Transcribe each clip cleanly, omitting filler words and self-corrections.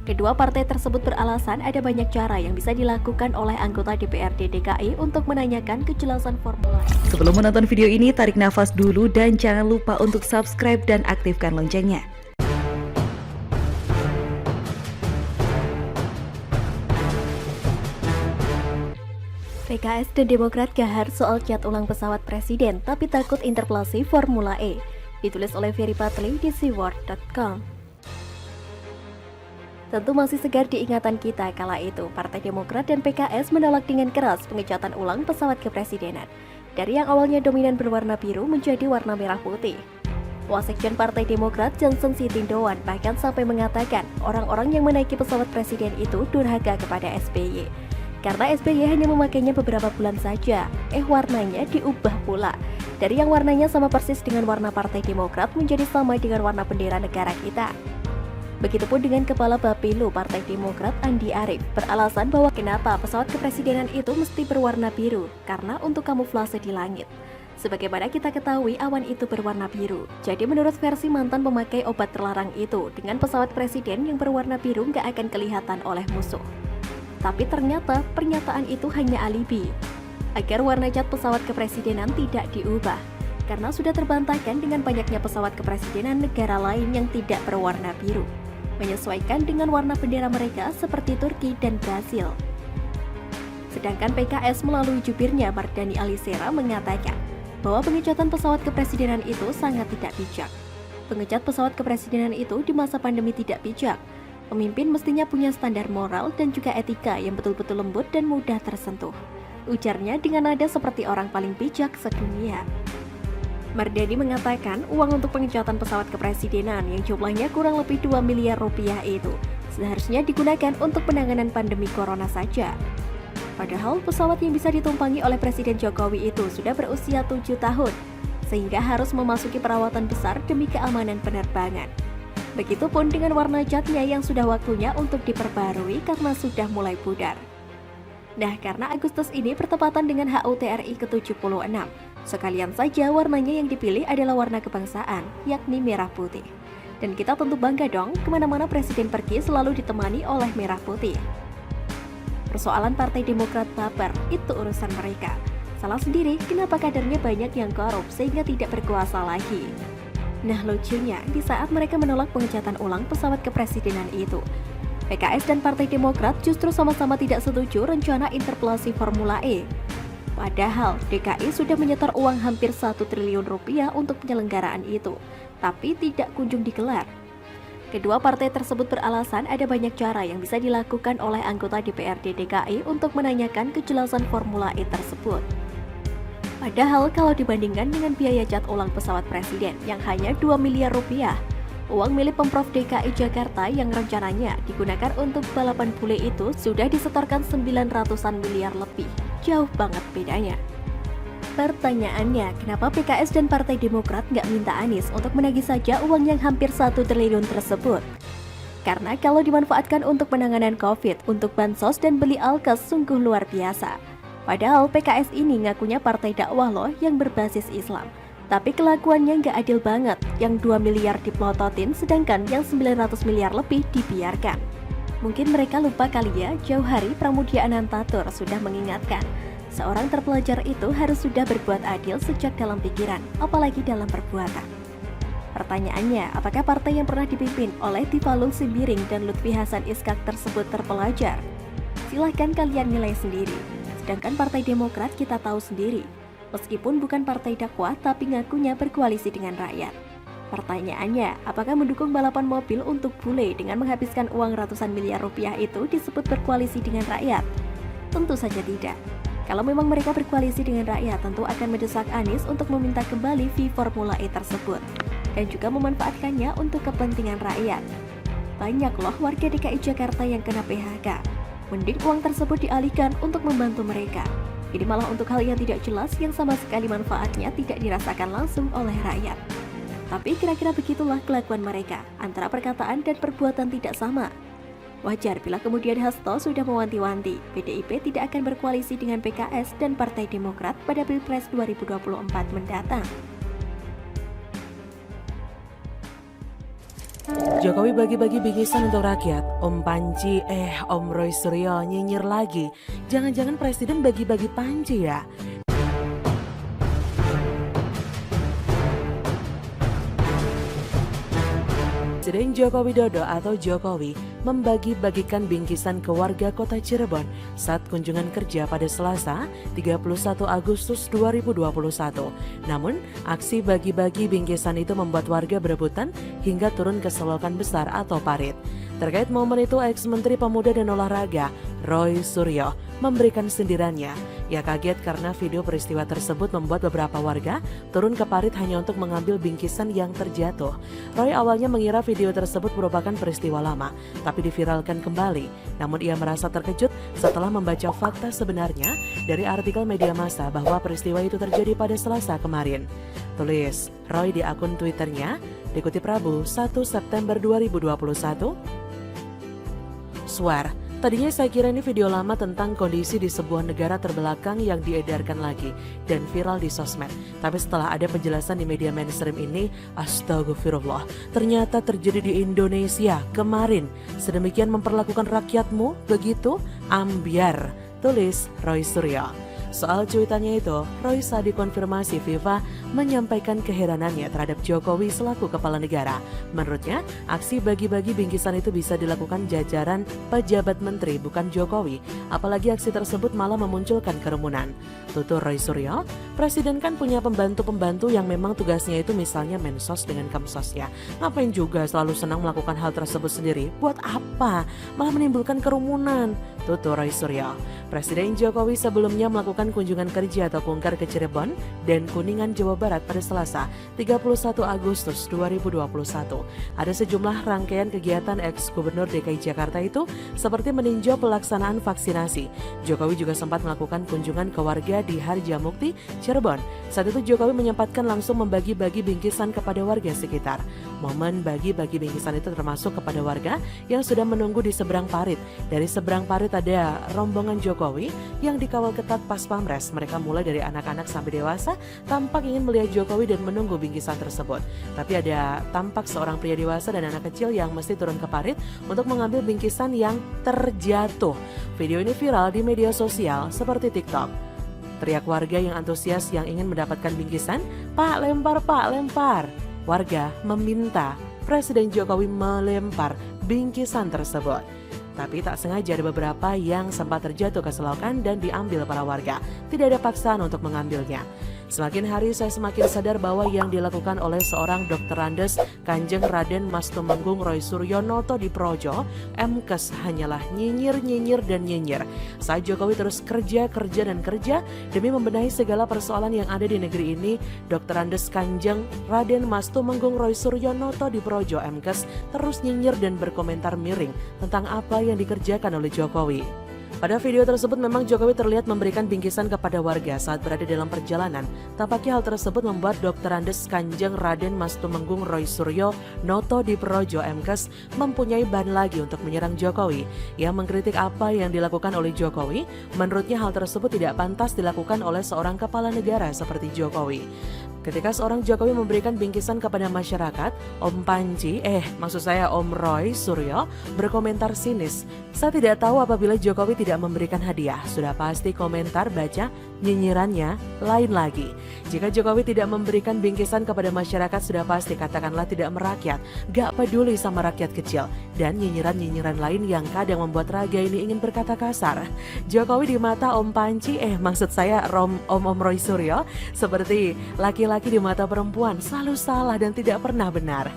Kedua partai tersebut beralasan ada banyak cara yang bisa dilakukan oleh anggota DPRD DKI untuk menanyakan kejelasan formula. Sebelum menonton video ini, tarik nafas dulu dan jangan lupa untuk subscribe dan aktifkan loncengnya. PKS dan Demokrat gahar soal cat ulang pesawat presiden tapi takut interpelasi Formula E. Ditulis oleh Ferry Patli di seaworld.com. Tentu masih segar di ingatan kita kala itu, Partai Demokrat dan PKS menolak dengan keras pengecatan ulang pesawat kepresidenan. Dari yang awalnya dominan berwarna biru menjadi warna merah putih. Wasekjen Partai Demokrat Johnson Sitindoan bahkan sampai mengatakan orang-orang yang menaiki pesawat presiden itu durhaka kepada SBY. Karena SBY hanya memakainya beberapa bulan saja, warnanya diubah pula. Dari yang warnanya sama persis dengan warna Partai Demokrat menjadi sama dengan warna bendera negara kita. Begitupun dengan Kepala Bapilu Partai Demokrat Andi Arief beralasan bahwa kenapa pesawat kepresidenan itu mesti berwarna biru, karena untuk kamuflase di langit. Sebagaimana kita ketahui awan itu berwarna biru. Jadi menurut versi mantan pemakai obat terlarang itu, dengan pesawat presiden yang berwarna biru nggak akan kelihatan oleh musuh. Tapi ternyata pernyataan itu hanya alibi, agar warna cat pesawat kepresidenan tidak diubah. Karena sudah terbantahkan dengan banyaknya pesawat kepresidenan negara lain yang tidak berwarna biru, menyesuaikan dengan warna bendera mereka seperti Turki dan Brasil. Sedangkan PKS melalui jubirnya Mardhani Alisera mengatakan bahwa pengecatan pesawat kepresidenan itu sangat tidak bijak. Pengecat pesawat kepresidenan itu di masa pandemi tidak bijak. Pemimpin mestinya punya standar moral dan juga etika yang betul-betul lembut dan mudah tersentuh. Ujarnya dengan nada seperti orang paling bijak sedunia. Mardhani mengatakan uang untuk pengecatan pesawat kepresidenan yang jumlahnya kurang lebih 2 miliar rupiah itu seharusnya digunakan untuk penanganan pandemi corona saja. Padahal pesawat yang bisa ditumpangi oleh Presiden Jokowi itu sudah berusia 7 tahun, sehingga harus memasuki perawatan besar demi keamanan penerbangan. Begitupun dengan warna catnya yang sudah waktunya untuk diperbarui karena sudah mulai pudar. Nah, karena Agustus ini bertepatan dengan HUT RI ke-76, sekalian saja warnanya yang dipilih adalah warna kebangsaan, yakni merah putih. Dan kita tentu bangga dong, kemana-mana presiden pergi selalu ditemani oleh merah putih. Persoalan Partai Demokrat baper, itu urusan mereka. Salah sendiri, kenapa kadernya banyak yang korup sehingga tidak berkuasa lagi. Nah lucunya, di saat mereka menolak pengecatan ulang pesawat kepresidenan itu, PKS dan Partai Demokrat justru sama-sama tidak setuju rencana interpelasi Formula E. Padahal DKI sudah menyetor uang hampir 1 triliun rupiah untuk penyelenggaraan itu, tapi tidak kunjung digelar. Kedua partai tersebut beralasan ada banyak cara yang bisa dilakukan oleh anggota DPRD DKI untuk menanyakan kejelasan Formula E tersebut. Padahal kalau dibandingkan dengan biaya cat ulang pesawat presiden yang hanya 2 miliar rupiah, uang milik Pemprov DKI Jakarta yang rencananya digunakan untuk balapan bule itu sudah disetorkan 900-an miliar lebih. Jauh banget bedanya. Pertanyaannya, kenapa PKS dan Partai Demokrat nggak minta Anies untuk menagih saja uang yang hampir 1 triliun tersebut? Karena kalau dimanfaatkan untuk penanganan COVID, untuk bansos dan beli alkes sungguh luar biasa. Padahal PKS ini ngakunya partai dakwah loh yang berbasis Islam. Tapi kelakuannya nggak adil banget, yang 2 miliar diplototin sedangkan yang 900 miliar lebih dibiarkan. Mungkin mereka lupa kali ya, jauh hari Pramudia Anantatur sudah mengingatkan, seorang terpelajar itu harus sudah berbuat adil sejak dalam pikiran, apalagi dalam perbuatan. Pertanyaannya, apakah partai yang pernah dipimpin oleh Tifalul Simbiring dan Lutfi Hasan Iskak tersebut terpelajar? Silahkan kalian nilai sendiri. Sedangkan Partai Demokrat kita tahu sendiri, meskipun bukan partai dakwah tapi ngakunya berkoalisi dengan rakyat. Pertanyaannya, apakah mendukung balapan mobil untuk bule dengan menghabiskan uang ratusan miliar rupiah itu disebut berkoalisi dengan rakyat? Tentu saja tidak. Kalau memang mereka berkoalisi dengan rakyat, tentu akan mendesak Anies untuk meminta kembali fee Formula E tersebut dan juga memanfaatkannya untuk kepentingan rakyat. Banyak loh warga DKI Jakarta yang kena PHK. Mending uang tersebut dialihkan untuk membantu mereka. Ini malah untuk hal yang tidak jelas yang sama sekali manfaatnya tidak dirasakan langsung oleh rakyat. Tapi kira-kira begitulah kelakuan mereka, antara perkataan dan perbuatan tidak sama. Wajar bila kemudian Hasto sudah mewanti-wanti PDIP tidak akan berkoalisi dengan PKS dan Partai Demokrat pada Pilpres 2024 mendatang. Jokowi bagi-bagi bingkisan untuk rakyat. Om Panci, Om Roy Suryo nyinyir lagi. Jangan-jangan presiden bagi-bagi panci ya? Presiden Joko Widodo atau Jokowi membagi-bagikan bingkisan ke warga kota Cirebon saat kunjungan kerja pada Selasa 31 Agustus 2021. Namun, aksi bagi-bagi bingkisan itu membuat warga berebutan hingga turun ke selokan besar atau parit. Terkait momen itu, ex-Menteri Pemuda dan Olahraga Roy Suryo memberikan sindirannya. Ia kaget karena video peristiwa tersebut membuat beberapa warga turun ke parit hanya untuk mengambil bingkisan yang terjatuh. Roy awalnya mengira video tersebut merupakan peristiwa lama, tapi diviralkan kembali. Namun ia merasa terkejut setelah membaca fakta sebenarnya dari artikel media massa bahwa peristiwa itu terjadi pada Selasa kemarin. Tulis Roy di akun Twitternya, dikutip Rabu 1 September 2021. Swear, tadinya saya kira ini video lama tentang kondisi di sebuah negara terbelakang yang diedarkan lagi dan viral di sosmed. Tapi setelah ada penjelasan di media mainstream ini, astagfirullah, ternyata terjadi di Indonesia kemarin. Sedemikian memperlakukan rakyatmu, begitu? Ambiar, tulis Roy Suryo. Soal cuitannya itu, Roy saat dikonfirmasi FIFA menyampaikan keheranannya terhadap Jokowi selaku kepala negara. Menurutnya, aksi bagi-bagi bingkisan itu bisa dilakukan jajaran pejabat menteri bukan Jokowi, apalagi aksi tersebut malah memunculkan kerumunan. Tutur Roy Suryo, presiden kan punya pembantu-pembantu yang memang tugasnya itu misalnya mensos dengan kamsosnya. Ngapain juga selalu senang melakukan hal tersebut sendiri? Buat apa? Malah menimbulkan kerumunan. Tutur Roy Suryo. Presiden Jokowi sebelumnya melakukan kunjungan kerja atau kunker ke Cirebon dan Kuningan, Jawa Barat pada Selasa 31 Agustus 2021. Ada sejumlah rangkaian kegiatan ex-Gubernur DKI Jakarta itu seperti meninjau pelaksanaan vaksinasi. Jokowi juga sempat melakukan kunjungan ke warga di Harjamukti, Cirebon. Saat itu Jokowi menyempatkan langsung membagi-bagi bingkisan kepada warga sekitar. Momen bagi-bagi bingkisan itu termasuk kepada warga yang sudah menunggu di seberang parit. Dari seberang parit ada rombongan Jokowi yang dikawal ketat pas Pampres. Mereka mulai dari anak-anak sampai dewasa tampak ingin melihat Jokowi dan menunggu bingkisan tersebut. Tapi ada tampak seorang pria dewasa dan anak kecil yang mesti turun ke parit untuk mengambil bingkisan yang terjatuh. Video ini viral di media sosial seperti TikTok. Teriak warga yang antusias yang ingin mendapatkan bingkisan, "Pak, lempar, Pak, lempar." Warga meminta Presiden Jokowi melempar bingkisan tersebut. Tapi tak sengaja ada beberapa yang sempat terjatuh ke selokan dan diambil para warga. Tidak ada paksaan untuk mengambilnya. Semakin hari saya semakin sadar bahwa yang dilakukan oleh seorang Dr. Andes Kanjeng Raden Mas Tumenggung Roy Suryo Noto di Projo, Mkes hanyalah nyinyir dan nyinyir. Saat Jokowi terus kerja dan kerja demi membenahi segala persoalan yang ada di negeri ini, Dr. Andes Kanjeng Raden Mas Tumenggung Roy Suryo Noto di Projo, Mkes terus nyinyir dan berkomentar miring tentang apa yang dikerjakan oleh Jokowi. Pada video tersebut memang Jokowi terlihat memberikan bingkisan kepada warga saat berada dalam perjalanan. Tampaknya hal tersebut membuat Dr. Andes Kanjeng Raden Mas Tumenggung Roy Suryo Noto di Projo, Mkes mempunyai bahan lagi untuk menyerang Jokowi. Ia mengkritik apa yang dilakukan oleh Jokowi. Menurutnya hal tersebut tidak pantas dilakukan oleh seorang kepala negara seperti Jokowi. Ketika seorang Jokowi memberikan bingkisan kepada masyarakat, Om Panci, Om Roy Suryo berkomentar sinis. Saya tidak tahu apabila Jokowi tidak memberikan hadiah. Sudah pasti komentar baca nyinyirannya lain lagi. Jika Jokowi tidak memberikan bingkisan kepada masyarakat sudah pasti katakanlah tidak merakyat, gak peduli sama rakyat kecil, dan nyinyiran-nyinyiran lain yang kadang membuat raga ini ingin berkata kasar. Jokowi di mata Om Panci, maksud saya Om Roy Suryo, seperti laki-laki di mata perempuan, selalu salah dan tidak pernah benar.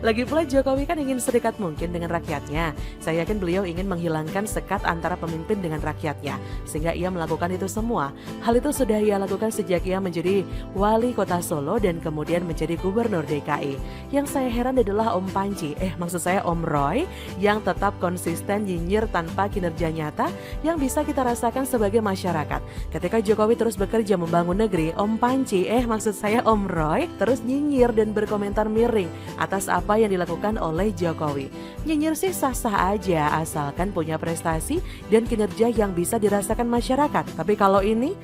Lagi pula Jokowi kan ingin sedekat mungkin dengan rakyatnya. Saya yakin beliau ingin menghilangkan sekat antara pemimpin dengan rakyatnya, sehingga ia melakukan itu semua. Hal itu sudah ia lakukan sejak ia menjadi wali kota Solo dan kemudian menjadi gubernur DKI. Yang saya heran adalah Om Panci, maksud saya Om Roy, yang tetap konsisten nyinyir tanpa kinerja nyata yang bisa kita rasakan sebagai masyarakat. Ketika Jokowi terus bekerja membangun negeri, Om Panci, maksud maksud saya Om Roy, terus nyinyir dan berkomentar miring atas apa yang dilakukan oleh Jokowi. Nyinyir sih sah-sah aja asalkan punya prestasi dan kinerja yang bisa dirasakan masyarakat. Tapi kalau ini,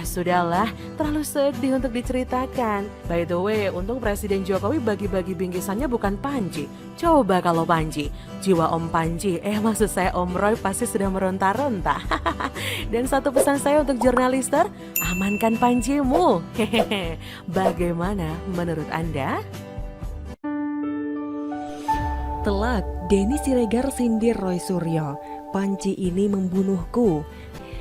sudahlah, terlalu sedih untuk diceritakan. By the way, untung Presiden Jokowi bagi-bagi bingkisannya bukan Panji. Coba kalau Panji, jiwa Om Panji, maksud saya Om Roy pasti sudah meronta-ronta. Dan satu pesan saya untuk jurnalister, amankan Panjimu. Hehehe. Bagaimana menurut Anda? Telak, Denny Siregar sindir Roy Suryo, Panji ini membunuhku.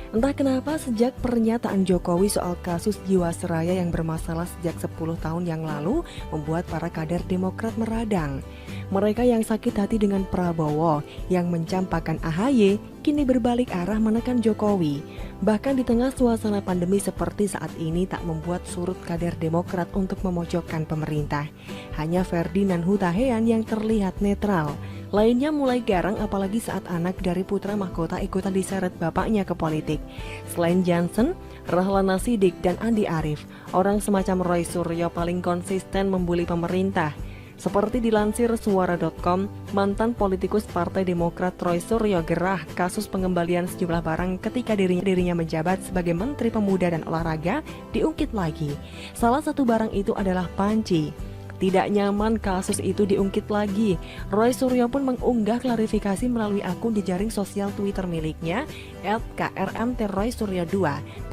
Entah kenapa sejak pernyataan Jokowi soal kasus Jiwasraya yang bermasalah sejak 10 tahun yang lalu membuat para kader Demokrat meradang. Mereka yang sakit hati dengan Prabowo yang mencampakkan AHY kini berbalik arah menekan Jokowi. Bahkan di tengah suasana pandemi seperti saat ini tak membuat surut kader Demokrat untuk memojokkan pemerintah. Hanya Ferdinand Hutahean yang terlihat netral. Lainnya mulai garang apalagi saat anak dari putra mahkota ikutan diseret bapaknya ke politik. Selain Johnson, Rahlana Sidik dan Andi Arief, orang semacam Roy Suryo paling konsisten membuli pemerintah. Seperti dilansir suara.com, mantan politikus Partai Demokrat Roy Suryo gerah kasus pengembalian sejumlah barang ketika dirinya menjabat sebagai Menteri Pemuda dan Olahraga diungkit lagi. Salah satu barang itu adalah panci. Tidak nyaman kasus itu diungkit lagi. Roy Suryo pun mengunggah klarifikasi melalui akun di jaring sosial Twitter miliknya @krmtroysuryo2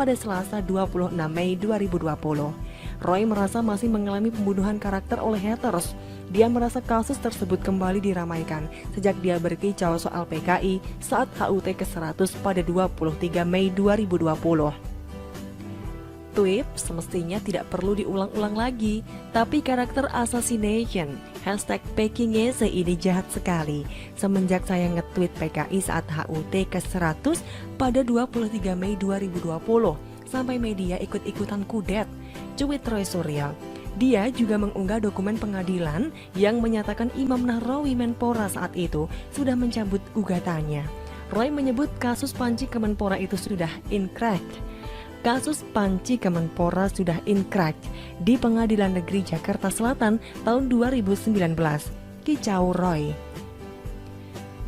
pada Selasa 26 Mei 2020. Roy merasa masih mengalami pembunuhan karakter oleh haters. Dia merasa kasus tersebut kembali diramaikan sejak dia berkicau soal PKI saat HUT ke-100 pada 23 Mei 2020. Tweet semestinya tidak perlu diulang-ulang lagi, tapi karakter assassination #PKINGYESE ini jahat sekali. Semenjak saya nge-tweet PKI saat HUT ke-100 pada 23 Mei 2020, sampai media ikut-ikutan kudet, cuit Roy Suryo. Dia juga mengunggah dokumen pengadilan yang menyatakan Imam Nahrawi Menpora saat itu sudah mencabut gugatannya. Roy menyebut kasus Panji Kemenpora itu sudah inkrah. Kasus Panji Kemenpora sudah inkrah di Pengadilan Negeri Jakarta Selatan tahun 2019. Kicau Roy.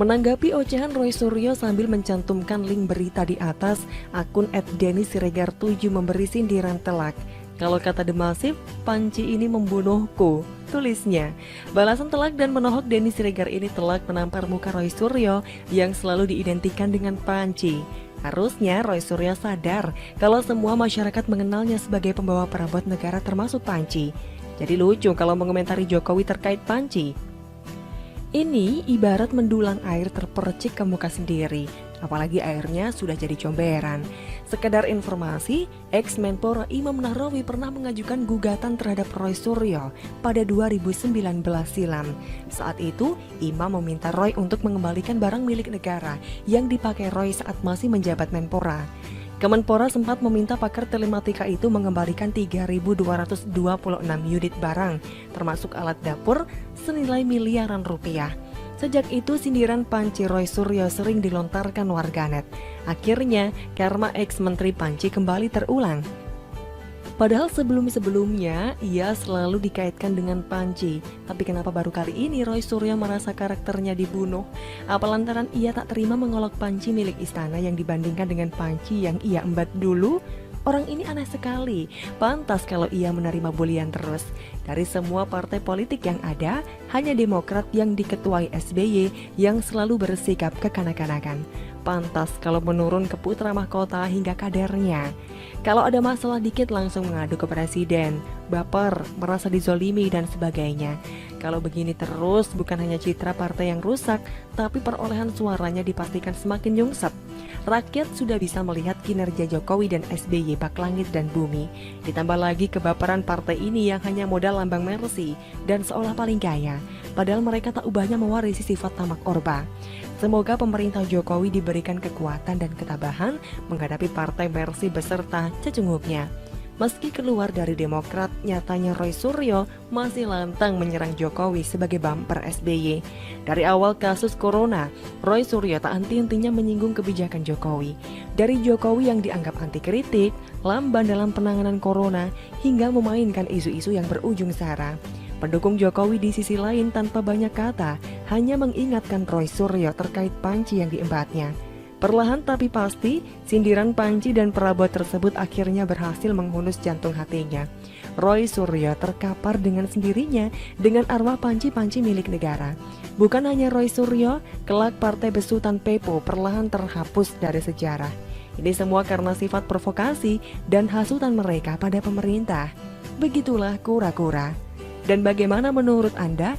Menanggapi ocehan Roy Suryo sambil mencantumkan link berita di atas, akun @dennysiregar7 memberi sindiran telak. Kalau kata The Massive, Panji ini membunuhku, tulisnya. Balasan telak dan menohok Denny Siregar ini telak menampar muka Roy Suryo yang selalu diidentikan dengan Panji. Harusnya Roy Suryo sadar kalau semua masyarakat mengenalnya sebagai pembawa perabot negara termasuk Panji. Jadi lucu kalau mengomentari Jokowi terkait Panji. Ini ibarat mendulang air terpercik ke muka sendiri, apalagi airnya sudah jadi comberan. Sekedar informasi, ex-Menpora Imam Nahrawi pernah mengajukan gugatan terhadap Roy Suryo pada 2019 silam. Saat itu, Imam meminta Roy untuk mengembalikan barang milik negara yang dipakai Roy saat masih menjabat Menpora. Kemenpora sempat meminta pakar telematika itu mengembalikan 3.226 unit barang, termasuk alat dapur senilai miliaran rupiah. Sejak itu sindiran Panji Roy Suryo sering dilontarkan warganet. Akhirnya karma ex-menteri Panji kembali terulang. Padahal sebelum-sebelumnya ia selalu dikaitkan dengan Panji. Tapi kenapa baru kali ini Roy Suryo merasa karakternya dibunuh? Apa lantaran ia tak terima mengolok Panji milik istana yang dibandingkan dengan Panji yang ia embat dulu? Orang ini aneh sekali, pantas kalau ia menerima bulian terus. Dari semua partai politik yang ada, hanya Demokrat yang diketuai SBY yang selalu bersikap kekanak-kanakan. Pantas kalau menurun ke putra mahkota hingga kadernya. Kalau ada masalah dikit langsung mengadu ke presiden, baper, merasa dizolimi dan sebagainya. Kalau begini terus, bukan hanya citra partai yang rusak, tapi perolehan suaranya dipastikan semakin nyungsep. Rakyat sudah bisa melihat kinerja Jokowi dan SBY bak langit dan bumi. Ditambah lagi kebaperan partai ini yang hanya modal lambang Mercy dan seolah paling kaya. Padahal mereka tak ubahnya mewarisi sifat tamak Orba. Semoga pemerintah Jokowi diberikan kekuatan dan ketabahan menghadapi partai Mercy beserta cecunguknya. Meski keluar dari Demokrat, nyatanya Roy Suryo masih lantang menyerang Jokowi sebagai bumper SBY. Dari awal kasus corona, Roy Suryo tak henti-hentinya menyinggung kebijakan Jokowi. Dari Jokowi yang dianggap anti kritik, lamban dalam penanganan corona, hingga memainkan isu-isu yang berujung sara. Pendukung Jokowi di sisi lain tanpa banyak kata hanya mengingatkan Roy Suryo terkait panci yang diembatnya. Perlahan tapi pasti, sindiran Panji dan perabot tersebut akhirnya berhasil menghunus jantung hatinya. Roy Suryo terkapar dengan sendirinya dengan arwah panci-panci milik negara. Bukan hanya Roy Suryo, kelak Partai Besutan Pepo perlahan terhapus dari sejarah. Ini semua karena sifat provokasi dan hasutan mereka pada pemerintah. Begitulah kura-kura. Dan bagaimana menurut Anda?